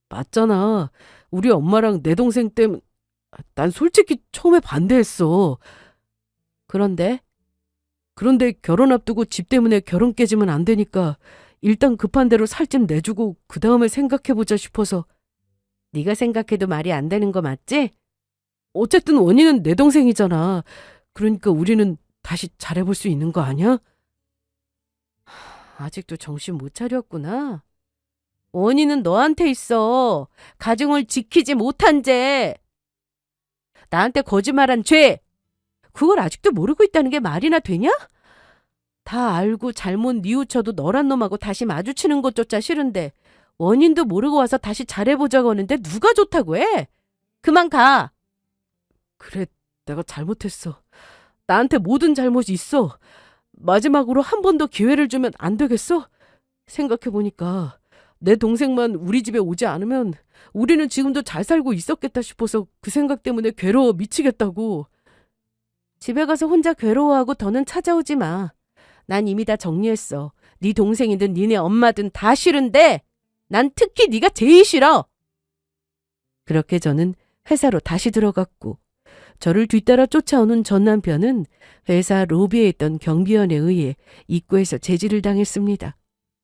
맞잖아. 우리 엄마랑 내 동생 때문. 난 솔직히 처음에 반대했어. 그런데 그런데 결혼 앞두고 집 때문에 결혼 깨지면 안 되니까 일단 급한 대로 살 좀 내주고 그 다음에 생각해보자 싶어서. 네가 생각해도 말이 안 되는 거 맞지? 어쨌든 원인은 내 동생이잖아. 그러니까 우리는 다시 잘해볼 수 있는 거 아니야? 아직도 정신 못 차렸구나. 원인은 너한테 있어. 가정을 지키지 못한 죄. 나한테 거짓말한 죄. 그걸 아직도 모르고 있다는 게 말이나 되냐? 다 알고 잘못 뉘우쳐도 너란 놈하고 다시 마주치는 것조차 싫은데 원인도 모르고 와서 다시 잘해보자고 하는데 누가 좋다고 해? 그만 가. 그래, 내가 잘못했어. 나한테 모든 잘못이 있어. 마지막으로 한 번 더 기회를 주면 안 되겠어? 생각해보니까 내 동생만 우리 집에 오지 않으면 우리는 지금도 잘 살고 있었겠다 싶어서 그 생각 때문에 괴로워 미치겠다고. 집에 가서 혼자 괴로워하고 더는 찾아오지 마. 난 이미 다 정리했어. 네 동생이든 니네 엄마든 다 싫은데 난 특히 네가 제일 싫어. 그렇게 저는 회사로 다시 들어갔고 저를 뒤따라 쫓아오는 전 남편은 회사 로비에 있던 경비원에 의해 입구에서 제지를 당했습니다.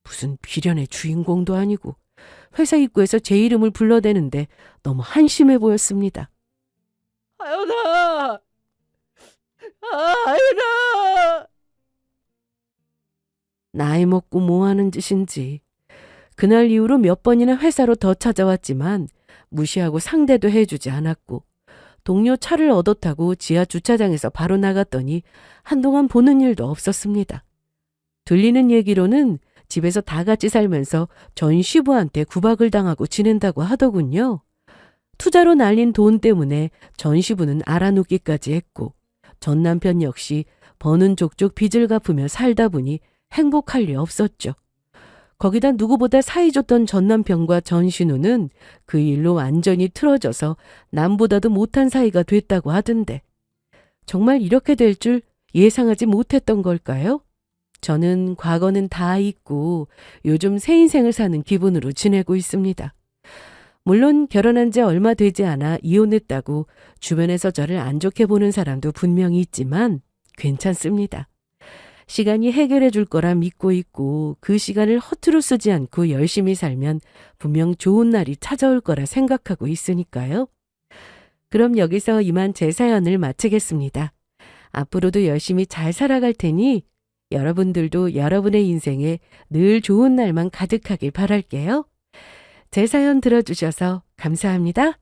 무슨 비련의 주인공도 아니고 회사 입구에서 제 이름을 불러대는데 너무 한심해 보였습니다. 아연아! 아연아! 나이 먹고 뭐 하는 짓인지. 그날 이후로 몇 번이나 회사로 더 찾아왔지만 무시하고 상대도 해주지 않았고 동료 차를 얻어 타고 지하 주차장에서 바로 나갔더니 한동안 보는 일도 없었습니다. 들리는 얘기로는 집에서 다 같이 살면서 전 시부한테 구박을 당하고 지낸다고 하더군요. 투자로 날린 돈 때문에 전 시부는 알아놓기까지 했고 전 남편 역시 버는 족족 빚을 갚으며 살다 보니 행복할 리 없었죠. 거기다 누구보다 사이좋던 전 남편과 전 신우는 그 일로 완전히 틀어져서 남보다도 못한 사이가 됐다고 하던데 정말 이렇게 될 줄 예상하지 못했던 걸까요? 저는 과거는 다 잊고 요즘 새 인생을 사는 기분으로 지내고 있습니다. 물론 결혼한 지 얼마 되지 않아 이혼했다고 주변에서 저를 안 좋게 보는 사람도 분명히 있지만 괜찮습니다. 시간이 해결해 줄 거라 믿고 있고 그 시간을 허투루 쓰지 않고 열심히 살면 분명 좋은 날이 찾아올 거라 생각하고 있으니까요. 그럼 여기서 이만 제 사연을 마치겠습니다. 앞으로도 열심히 잘 살아갈 테니 여러분들도 여러분의 인생에 늘 좋은 날만 가득하길 바랄게요. 제 사연 들어주셔서 감사합니다.